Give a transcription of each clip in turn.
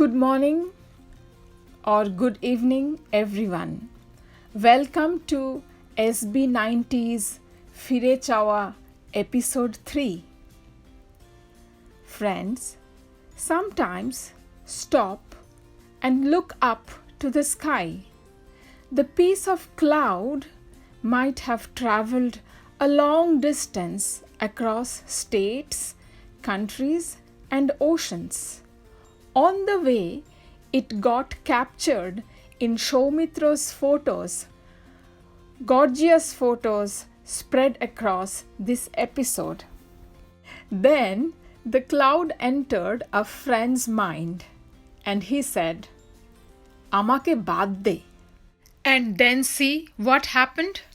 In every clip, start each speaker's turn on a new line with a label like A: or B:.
A: Good morning or good evening, everyone. Welcome to SB90's Fire Chawa Episode 3. Friends, sometimes stop and look up to the sky. The piece of cloud might have traveled a long distance across states, countries, and oceans. On the way, it got captured in Shoumitra's photos. Gorgeous photos spread across this episode. Then the cloud entered a friend's mind and he said, "Amake baad de." And then see what happened?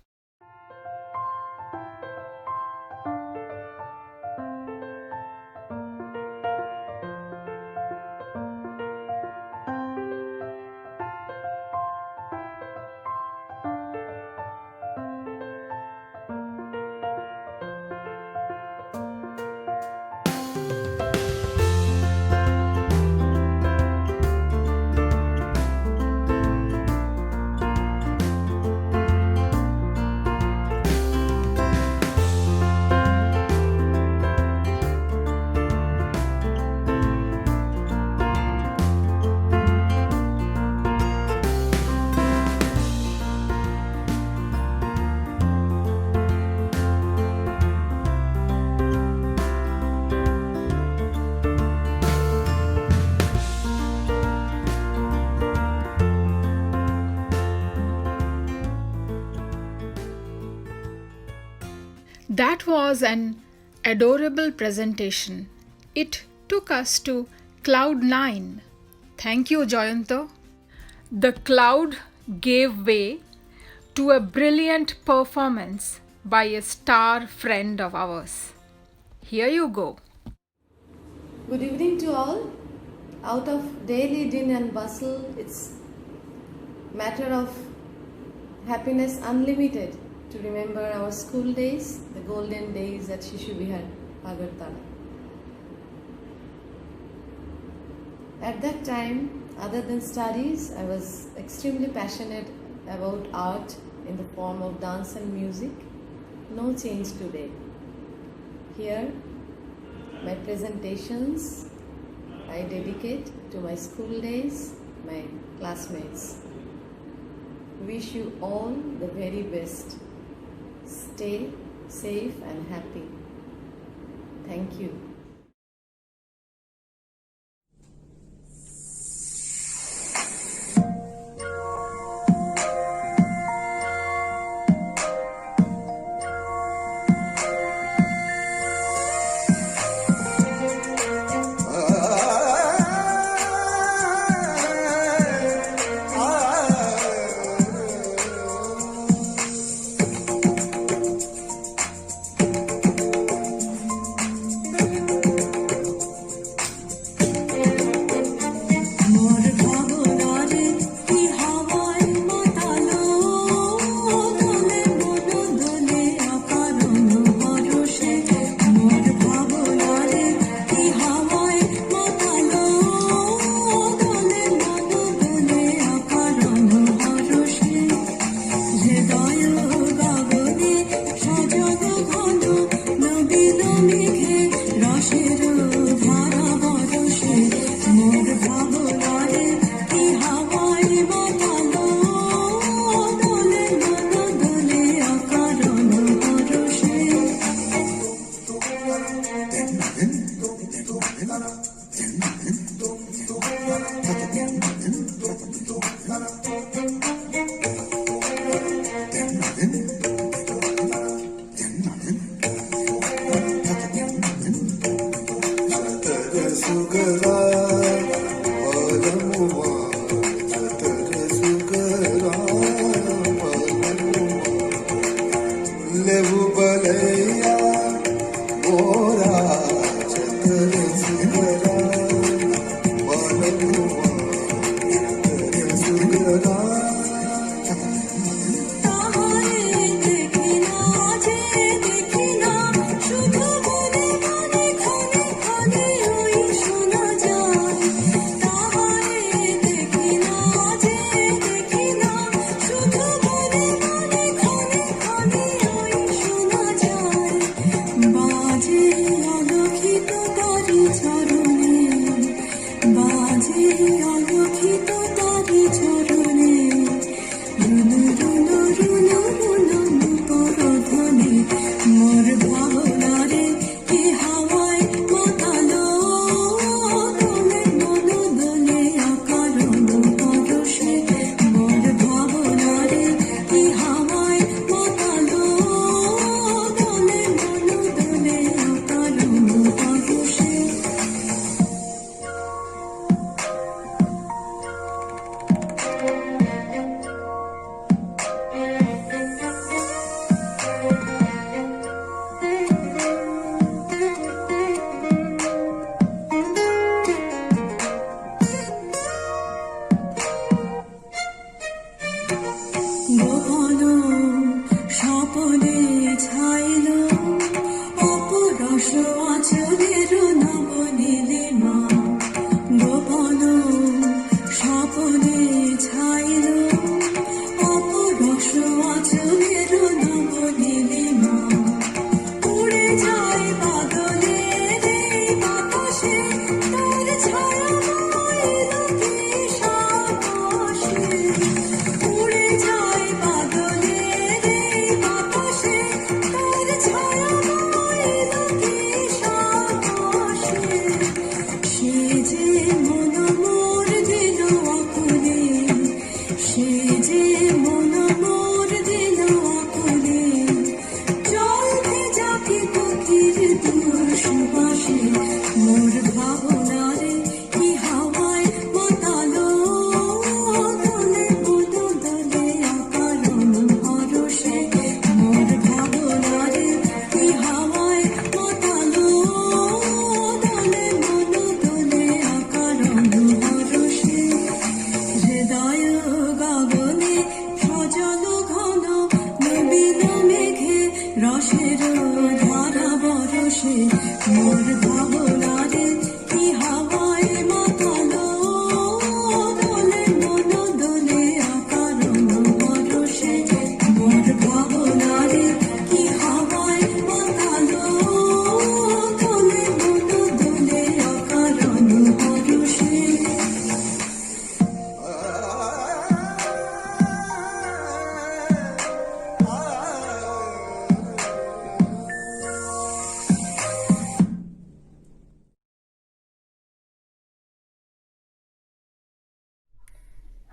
A: That was an adorable presentation. It took us to Cloud 9. Thank you, Jayanto. The cloud gave way to a brilliant performance by a star friend of ours. Here you go.
B: Good evening to all. Out of daily din and bustle, it's matter of happiness unlimited to remember our school days, the golden days at Shishu Vihar, Agartala. At that time, other than studies, I was extremely passionate about art in the form of dance and music. No change today. Here, my presentations I dedicate to my school days, my classmates. Wish you all the very best. Stay safe and happy. Thank you.
C: শোনা যায় অলক্ষিত তারি চরণে বাজে অলক্ষিত তারি চরণে রুনু রুনু রুনু রুনু নূতন ধ্বনি মোর ভাবনারে কি হাওয়ায় মাতালো দোলে মন দোলে অকারণ পরশে মোর ভাবনারে কি হাওয়ায় মাতালো দোলে মন দোলে অকারণ পরশে গোপন স্বপনে ছাইল অপরস আচরের নবনীলিমা গোপন স্বপনে ছাইল অপরস আচরের নবনীলিমা উড়ে যায় বাদলের এই বাতাসে তার ছায়াময় লোকেশ আকাশে উড়ে যায় বাদলের এই বাতাসে তার ছায়াময় লোকেশ আকাশে সে যে মন মোর দিল আকুলে সে যে মন মোর দিল আকুলে জল ভেজা কি গতির দূর সুবাসে মোর ভাবনারে কি হাওয়ায় মাতালো দোলে মন দোলে অকারণ হরষে মোর ভাবনারে কি হাওয়ায় মাতালো দোলে মন দোলে অকারণ হরষে হৃদয় গগনে সজল ঘন নবীন মেঘে রসের ধারা বরসে মোর ভাবনারে কি হাওয়ায় মাতালো দোলে মন দোলে অকারণ হরষে মোর ভাবনারে কি হাওয়ায় মাতালো দোলে মন দোলে অকারণ হরষে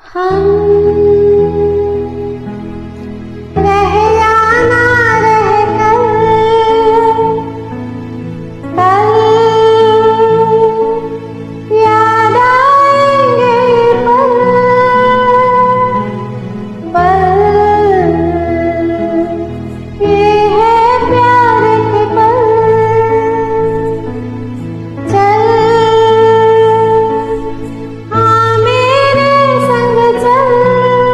D: हम रह या ना रह कर पल याद आएंगे पल ये है प्यार के पल चल हाँ मेरे संग चल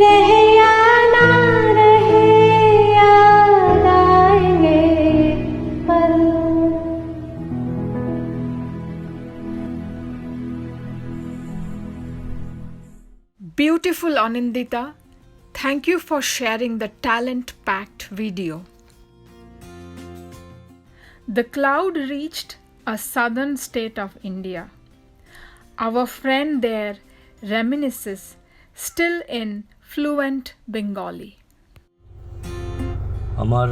D: रहे या ना रहे याद आएंगे पल।
A: Beautiful Anindita, thank you for sharing the talent-packed video. The cloud reached a southern state of India. Our friend there reminisces still in fluent Bengali.
E: আমার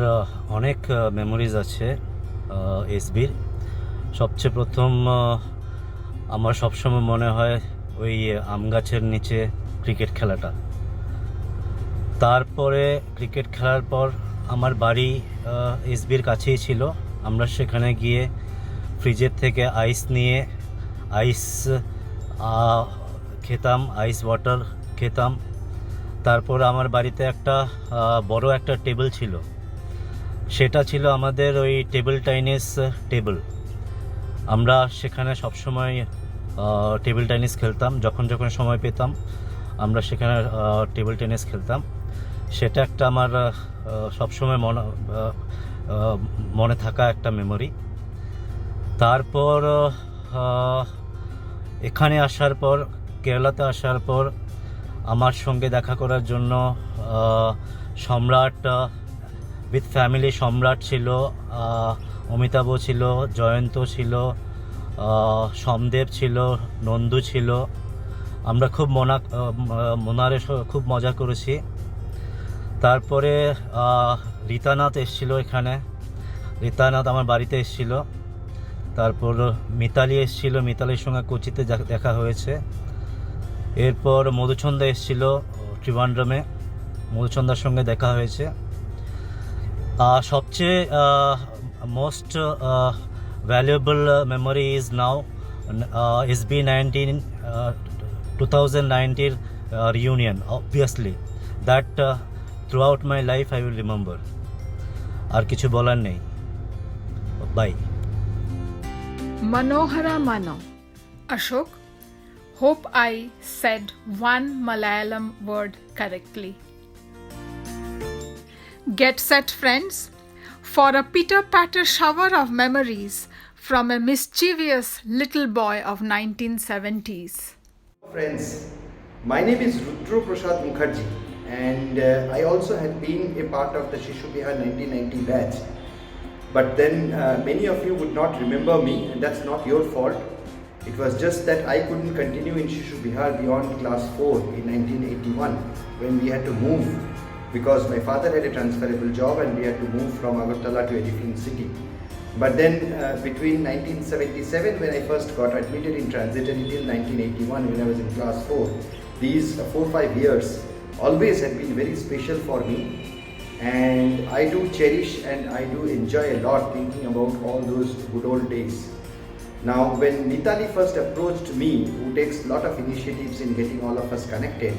E: অনেক মেমোরিজ আছে এসবির। সবচেয়ে প্রথম আমার সবসময় মনে হয় ওই আম গাছের নিচে ক্রিকেট খেলাটা। তারপরে ক্রিকেট খেলার পর আমার বাড়ি এসবির কাছেই ছিল। আমরা সেখানে গিয়ে ফ্রিজের থেকে আইস নিয়ে আইস খেতাম, আইস ওয়াটার খেতাম। তারপর আমার বাড়িতে একটা বড় একটা টেবিল ছিল, সেটা ছিল আমাদের ওই টেবিল টেনিস টেবিল। আমরা সেখানে সবসময় টেবিল টেনিস খেলতাম, যখন যখন সময় পেতাম আমরা সেখানে টেবিল টেনিস খেলতাম। সেটা একটা আমার সবসময় মনে থাকা একটা মেমোরি। তারপর এখানে আসার পর, কেরালাতে আসার পর আমার সঙ্গে দেখা করার জন্য সম্রাট উইথ ফ্যামিলি সম্রাট ছিল, অমিতাভ ছিল, জয়ন্ত ছিল, সমদেব ছিল, নন্দু ছিল। আমরা খুব মনারে খুব মজা করেছি। তারপরে রীতানাথ এসেছিল এখানে, রীতানাথ আমার বাড়িতে এসেছিল। তারপর মিতালি এসেছিল, মিতালির সঙ্গে কোচিতে দেখা হয়েছে। এরপর মধুচন্দ্র এসেছিল ত্রিভান্ড্রমে, মধুচন্দ্রার সঙ্গে দেখা হয়েছে। সবচেয়ে most valuable memory is now SB19 2019 reunion. Obviously that throughout my life I will remember. আর কিছু বলার নেই। By.
A: Manohara Mano. Ashok, hope I said one Malayalam word correctly. Get set, friends, for a pitter-patter shower of memories from a mischievous little boy of 1970s.
F: Friends, my name is Rudra Prasad Mukherjee, and I also had been a part of the Shishu Bihar 1990 batch. But then many of you would not remember me, and that's not your fault. It was just that I couldn't continue in Shishu Bihar beyond class 4 in 1981 when we had to move, because my father had a transferable job and we had to move from Agartala to a different city. But then between 1977, when I first got admitted in transit, until 1981 when I was in class 4, these 4-5 years always had been very special for me, and I do cherish and I do enjoy a lot thinking about all those good old days. Now when Nitali first approached me, who takes a lot of initiatives in getting all of us connected,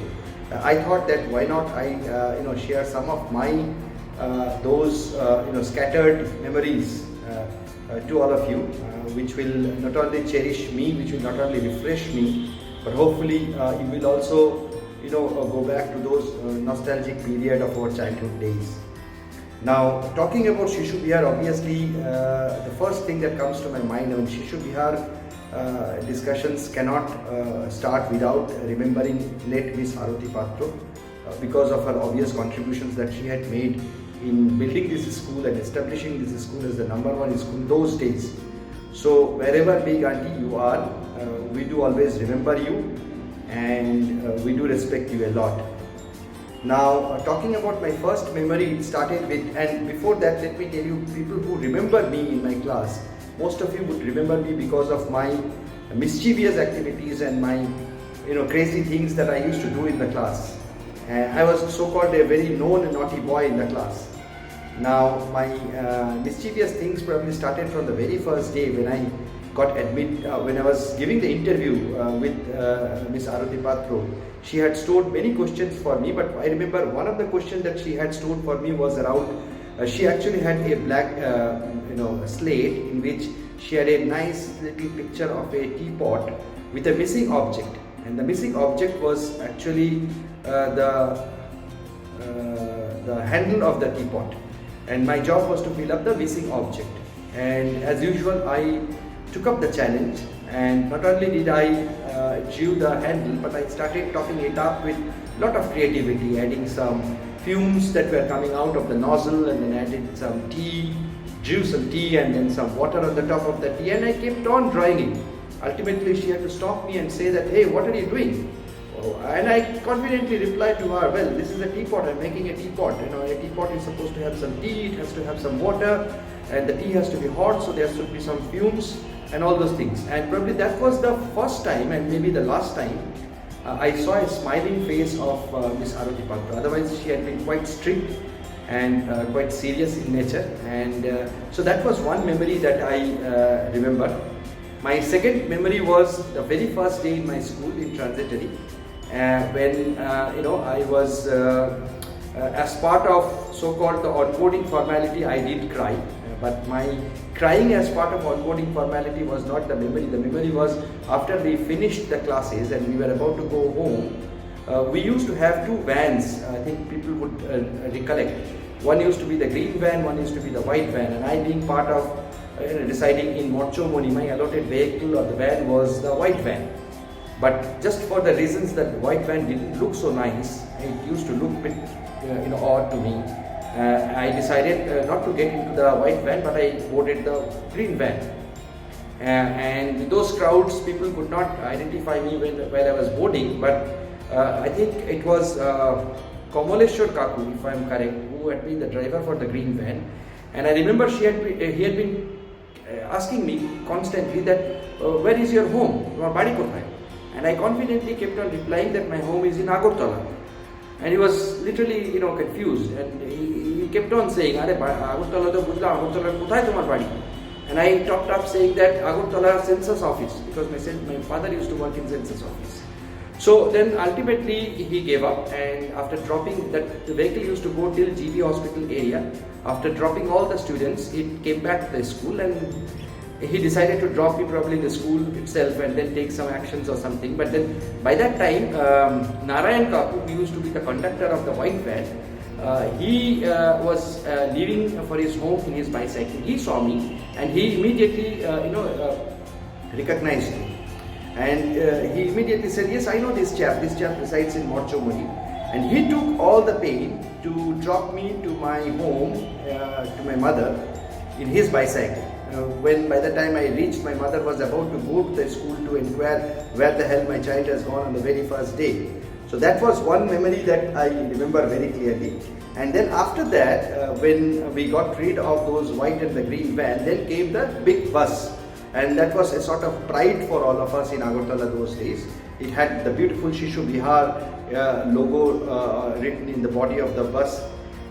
F: I thought that why not I share some of my those scattered memories to all of you, which will not only cherish me, which will not only refresh me, but hopefully you will also go back to those nostalgic period of our childhood days. Now, talking about Shishu Bihar, obviously the first thing that comes to my mind when Shishu Bihar discussions cannot start without remembering late Miss Aruti Patro, because of her obvious contributions that she had made in building this school and establishing this school as the #1 school those days. So wherever big auntie you are, we do always remember you, and we do respect you a lot. Now talking about my first memory, it started with, and before that let me tell you, people who remember me in my class, most of you would remember me because of my mischievous activities and my crazy things that I used to do in the class. I was so-called a very known and naughty boy in the class. Now my mischievous things probably started from the very first day when I got admitted, when I was giving the interview with Miss Aruti Patro. She had stored many questions for me, but I remember one of the questions that she had stored for me was around, she actually had a black slate in which she had a nice little picture of a teapot with a missing object. and the missing object was actually the handle of the teapot, and my job was to fill up the missing object. And as usual, I took up the challenge, and not only did I drew the handle, but I started topping it up with lot of creativity, adding some fumes that were coming out of the nozzle, and then added some tea, drew some tea and then some water on the top of the tea, and I kept on drawing it. Ultimately, she had to stop me and say that, hey, what are you doing? Oh, and I confidently replied to her, well, this is a teapot, I'm making a teapot. You know, a teapot is supposed to have some tea, it has to have some water, and the tea has to be hot, so there should be some fumes and all those things. And probably that was the first time, and maybe the last time, I saw a smiling face of Miss Arati Patra. Otherwise, she had been quite strict and quite serious in nature. And so that was one memory that I remember. My second memory was the very first day in my school in transitory, when I was as part of so-called the onboarding formality, I did cry. But my crying as part of onboarding formality was not the memory. The memory was after we finished the classes and we were about to go home. We used to have two vans. I think people would recollect. One used to be the green van, one used to be the white van. And I, being part of residing in Morchomoni, my allotted vehicle or the van was the white van. But just for the reasons that the white van didn't look so nice, it used to look a bit odd to me. I decided not to get into the white van, but I boarded the green van. And those crowds, people could not identify me while I was boarding, but I think it was Kamaleshwar Kaku, if I am correct, who had been the driver for the green van. And I remember he had been asking me constantly that, where is your home? Your body kothay? And I confidently kept on replying that my home is in Agartala. And he was literally, confused, and he kept on saying, "Are Agartala to bujla, Agartala kothay tomar badi?" And I topped up saying that Agartala census office, because my father used to work in census office. So then ultimately he gave up, and after dropping that, the vehicle used to go till GB hospital area. After dropping all the students, it came back to the school, and he decided to drop me probably in the school itself and then take some actions or something. But then by that time, Narayan Kaku, who used to be the conductor of the white van, he was leaving for his home in his bicycle. He saw me and he immediately recognized me. And he immediately said, yes, I know this chap resides in Morchomoni. And he took all the pain to drop me to my home, to my mother, in his bicycle. When by the time I reached, my mother was about to go to the school to inquire where the hell my child has gone on the very first day. So that was one memory that I remember very clearly. And then after that, when we got rid of those white and the green van, then came the big bus. And that was a sort of pride for all of us in Agartala those days. It had the beautiful Shishu Bihar logo written in the body of the bus.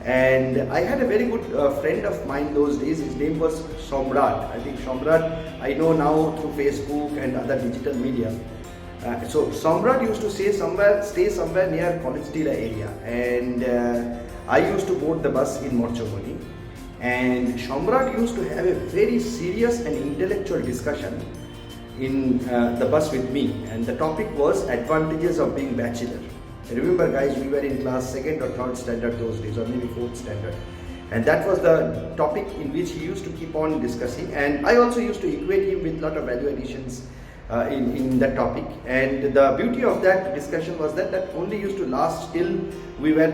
F: And I had a very good friend of mine those days. His name was Somrat. I think Somrat I know now through Facebook and other digital media. So Somrat used to stay somewhere near College Tila area, and I used to board the bus in Morchomoni. And Somrat used to have a very serious and intellectual discussion in the bus with me, and the topic was advantages of being bachelor. Remember guys, we were in class 2nd or 3rd standard those days, or maybe 4th standard, and that was the topic in which he used to keep on discussing. And I also used to equate him with a lot of value additions in that topic. And the beauty of that discussion was that only used to last till we go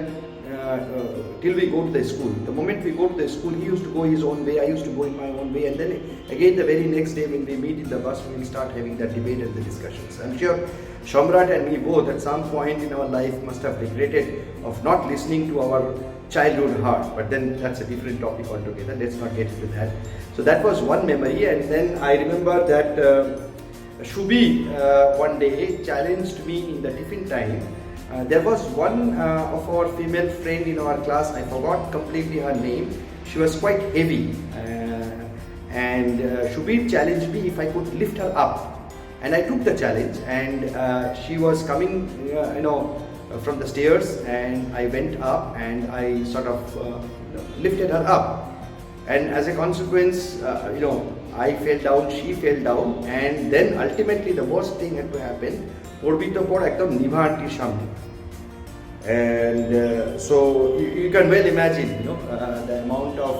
F: to the school. The moment we go to the school, he used to go his own way, I used to go in my own way, and then again the very next day when we meet in the bus, we will start having that debate and the discussions. I'm sure Somrat and me both at some point in our life must have regretted of not listening to our childhood heart, but then that's a different topic altogether. Let's not get into that. So that was one memory. And then I remember that Shubi one day challenged me in the tiffin time. There was one of our female friend in our class, I forgot completely her name. She was quite heavy, and Shubi challenged me if I could lift her up. And I took the challenge, and she was coming, from the stairs, and I went up and I sort of lifted her up. And as a consequence, I fell down, she fell down, and then ultimately the worst thing had to happen পড়বি তো পড় একদম নিভা আন্টির সামনে। And so you can well imagine, the amount of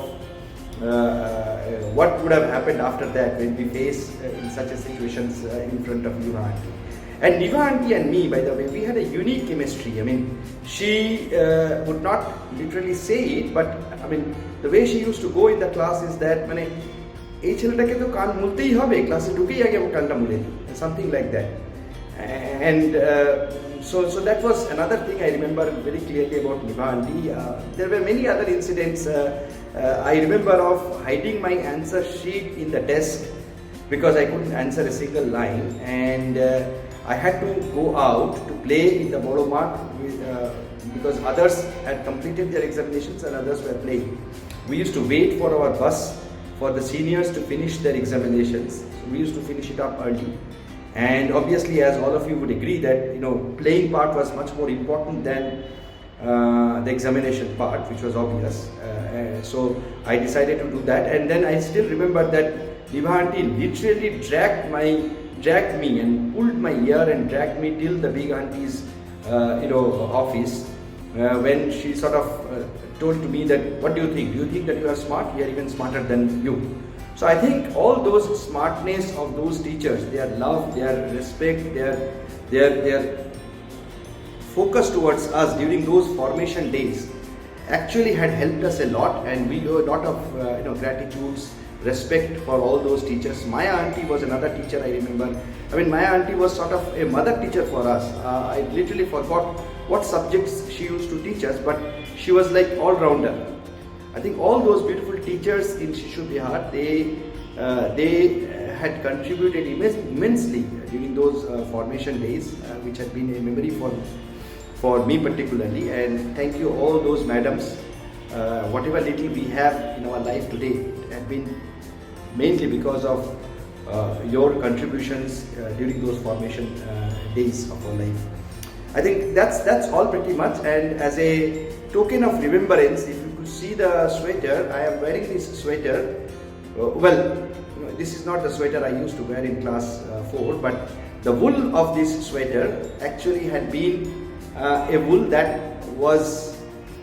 F: what would have happened after that when we face in such a situations in front of Niva auntie. And Niva auntie and me, by the way, we had a unique chemistry. I mean, she would not literally say it, but I mean, the way she used to go in the class is that, মানে এই ছেলেটাকে তো কান মুলতেই হবে, ক্লাসে ঢুকেই আগে কানটা মুলে দিই, something like that. And so that was another thing I remember very clearly about Niva auntie. There were many other incidents. I remember of hiding my answer sheet in the desk because I couldn't answer a single line, and I had to go out to play in the Boro Mart because others had completed their examinations and others were playing. We used to wait for our bus for the seniors to finish their examinations. So we used to finish it up early. And obviously, as all of you would agree, that playing part was much more important than the examination part, which was obvious. So I decided to do that, and then I still remember that Niva auntie literally dragged me and pulled my ear and dragged me till the big auntie's office, when she sort of told to me that, what do you think? Do you think that you are smart? We are even smarter than you. So I think all those smartness of those teachers, their love, their respect, their focus towards us during those formation days actually had helped us a lot, and we owe a lot of gratitudes, respect for all those teachers. Maya auntie was another teacher I remember. I mean, Maya auntie was sort of a mother teacher for us. I literally forgot what subjects she used to teach us, but she was like all-rounder. I think all those beautiful teachers in Shishu Bihar, they had contributed immensely during those formation days, which had been a memory for me particularly. And thank you all those madams. Whatever little we have in our life today had been mainly because of your contributions during those formation days of our life. I think that's all pretty much. And as a token of remembrance, if you could see the sweater, I am wearing this sweater. This is not the sweater I used to wear in class 4, but the wool of this sweater actually had been a wool that was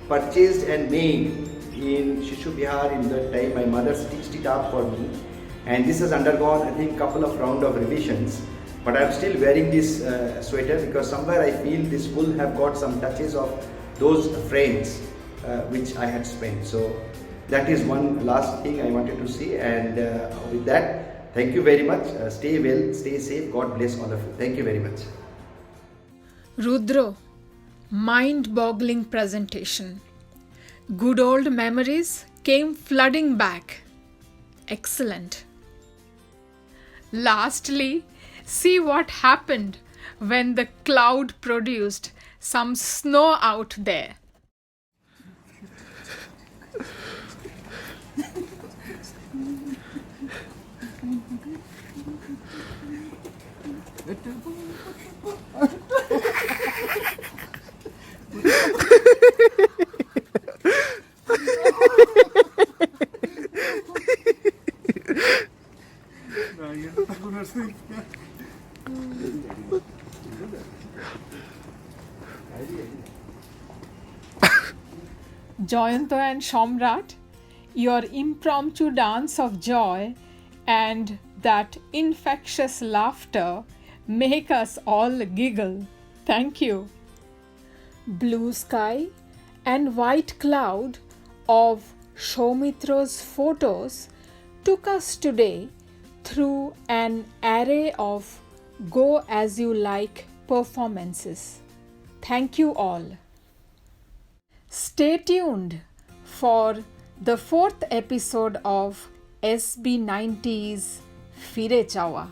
F: purchased and made in Shishu Bihar in the time my mother stitched it up for me, and this has undergone, I think, couple of round of revisions, but I am still wearing this sweater because somewhere I feel this wool have got some touches of those frames which I had spent. So that is one last thing I wanted to say, and with that, thank you very much. Stay well, stay safe. God bless all of you. Thank you very much.
A: Rudro, mind-boggling presentation. Good old memories came flooding back. Excellent. Lastly, see what happened when the cloud produced some snow out there. Jayanto and Shamrat, your impromptu dance of joy and that infectious laughter make us all giggle. Thank you. Blue sky and white cloud of Shaumitra's photos took us today through an array of go as you like performances. Thank you all. Stay tuned for the 4th episode of SB90's Fire Chawa.